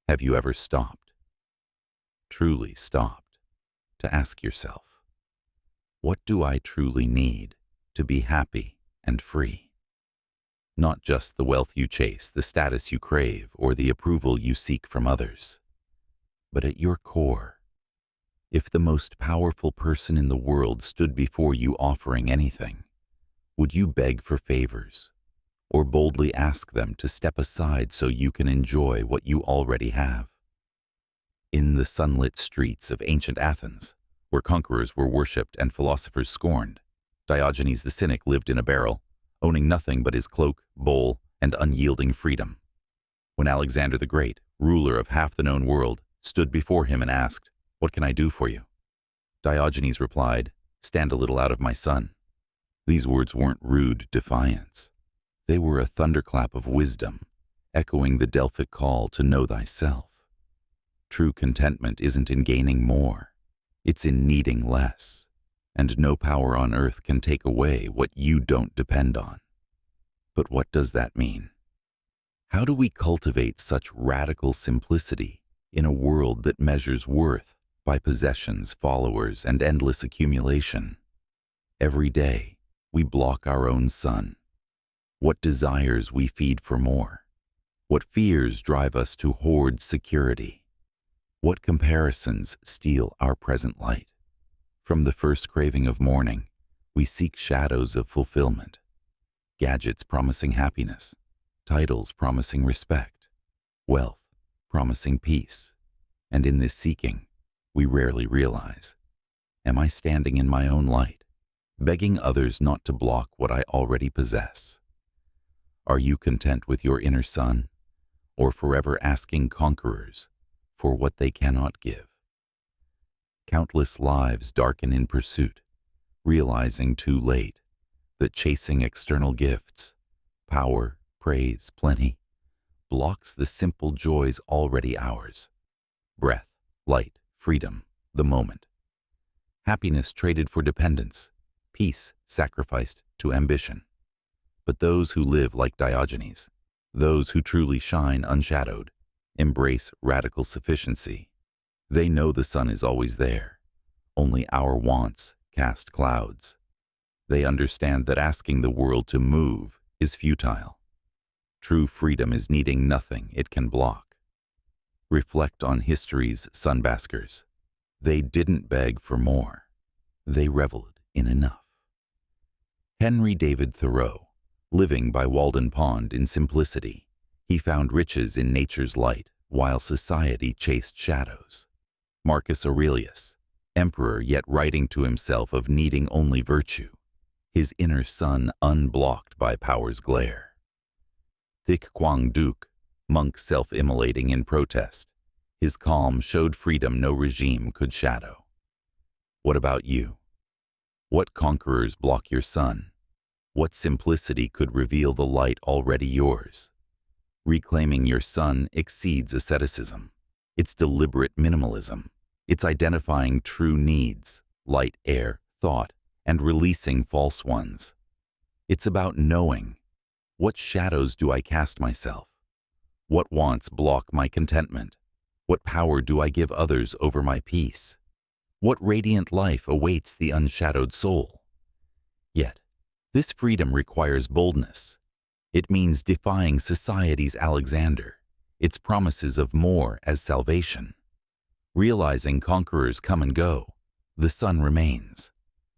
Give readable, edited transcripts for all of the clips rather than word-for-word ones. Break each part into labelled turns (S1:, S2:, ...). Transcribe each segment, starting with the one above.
S1: Have you ever stopped, truly stopped, to ask yourself, what do I truly need to be happy and free? Not just the wealth you chase, the status you crave, or the approval you seek from others, but at your core, if the most powerful person in the world stood before you offering anything, would you beg for favors, or boldly ask them to step aside so you can enjoy what you already have? In the sunlit streets of ancient Athens, where conquerors were worshipped and philosophers scorned, Diogenes the Cynic lived in a barrel, owning nothing but his cloak, bowl, and unyielding freedom. When Alexander the Great, ruler of half the known world, stood before him and asked, "What can I do for you?" Diogenes replied, "Stand a little out of my sun." These words weren't rude defiance. They were a thunderclap of wisdom, echoing the Delphic call to know thyself. True contentment isn't in gaining more, it's in needing less, and no power on earth can take away what you don't depend on. But what does that mean? How do we cultivate such radical simplicity in a world that measures worth by possessions, followers, and endless accumulation? Every day, we block our own sun. What desires we feed for more? What fears drive us to hoard security? What comparisons steal our present light? From the first craving of morning, we seek shadows of fulfillment. Gadgets promising happiness, titles promising respect, wealth promising peace. And in this seeking, we rarely realize, am I standing in my own light, begging others not to block what I already possess? Are you content with your inner sun, or forever asking conquerors for what they cannot give? Countless lives darken in pursuit, realizing too late that chasing external gifts, power, praise, plenty, blocks the simple joys already ours: breath, light, freedom, the moment. Happiness traded for dependence, peace sacrificed to ambition. But those who live like Diogenes, those who truly shine unshadowed, embrace radical sufficiency. They know the sun is always there, only our wants cast clouds. They understand that asking the world to move is futile. True freedom is needing nothing it can block. Reflect on history's sunbaskers. They didn't beg for more. They reveled in enough. Henry David Thoreau, living by Walden Pond in simplicity, he found riches in nature's light while society chased shadows. Marcus Aurelius, emperor yet writing to himself of needing only virtue, his inner sun unblocked by power's glare. Thich Quang Duc, monk self-immolating in protest, his calm showed freedom no regime could shadow. What about you? What conquerors block your sun? What simplicity could reveal the light already yours? Reclaiming your sun exceeds asceticism. It's deliberate minimalism. It's identifying true needs, light, air, thought, and releasing false ones. It's about knowing, what shadows do I cast myself? What wants block my contentment? What power do I give others over my peace? What radiant life awaits the unshadowed soul? Yet, this freedom requires boldness. It means defying society's Alexander, its promises of more as salvation. Realizing conquerors come and go, the sun remains.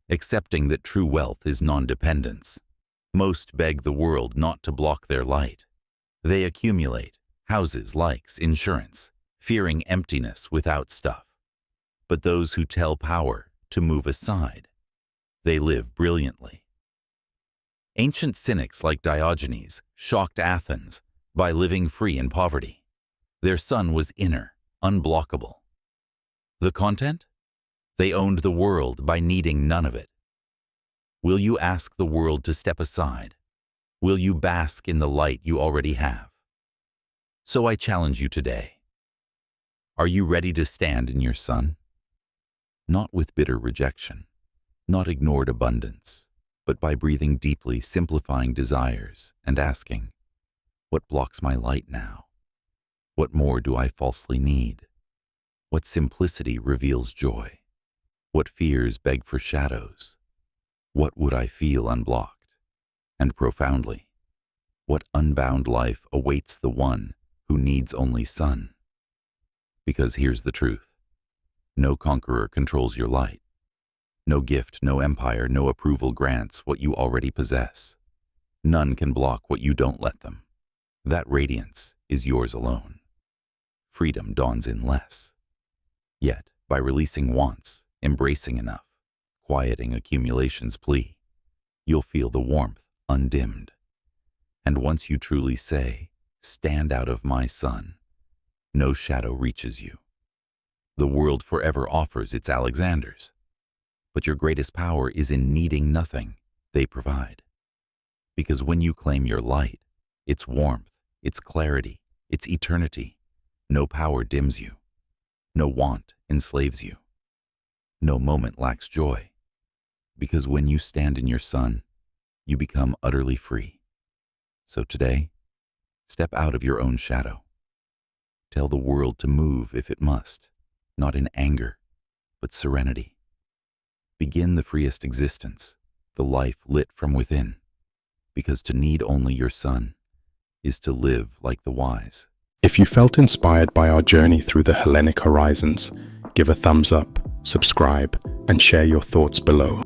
S1: Accepting that true wealth is non-dependence. Most beg the world not to block their light. They accumulate houses, likes, insurance, fearing emptiness without stuff. But those who tell power to move aside, they live brilliantly. Ancient cynics like Diogenes shocked Athens by living free in poverty. Their sun was inner, unblockable. The content? They owned the world by needing none of it. Will you ask the world to step aside? Will you bask in the light you already have? So I challenge you today. Are you ready to stand in your sun? Not with bitter rejection, not ignored abundance, but by breathing deeply, simplifying desires, and asking, what blocks my light now? What more do I falsely need? What simplicity reveals joy? What fears beg for shadows? What would I feel unblocked? And profoundly, what unbound life awaits the one who needs only sun? Because here's the truth. No conqueror controls your light. No gift, no empire, no approval grants what you already possess. None can block what you don't let them. That radiance is yours alone. Freedom dawns in less. Yet, by releasing wants, embracing enough, quieting accumulation's plea, you'll feel the warmth undimmed. And once you truly say, "Stand out of my sun," no shadow reaches you. The world forever offers its Alexanders, but your greatest power is in needing nothing they provide. Because when you claim your light, its warmth, its clarity, its eternity, no power dims you, no want enslaves you, no moment lacks joy. Because when you stand in your sun, you become utterly free. So today, step out of your own shadow. Tell the world to move if it must, not in anger, but serenity. Begin the freest existence, the life lit from within, because to need only your sun is to live like the wise.
S2: If you felt inspired by our journey through the Hellenic horizons, give a thumbs up, subscribe, and share your thoughts below.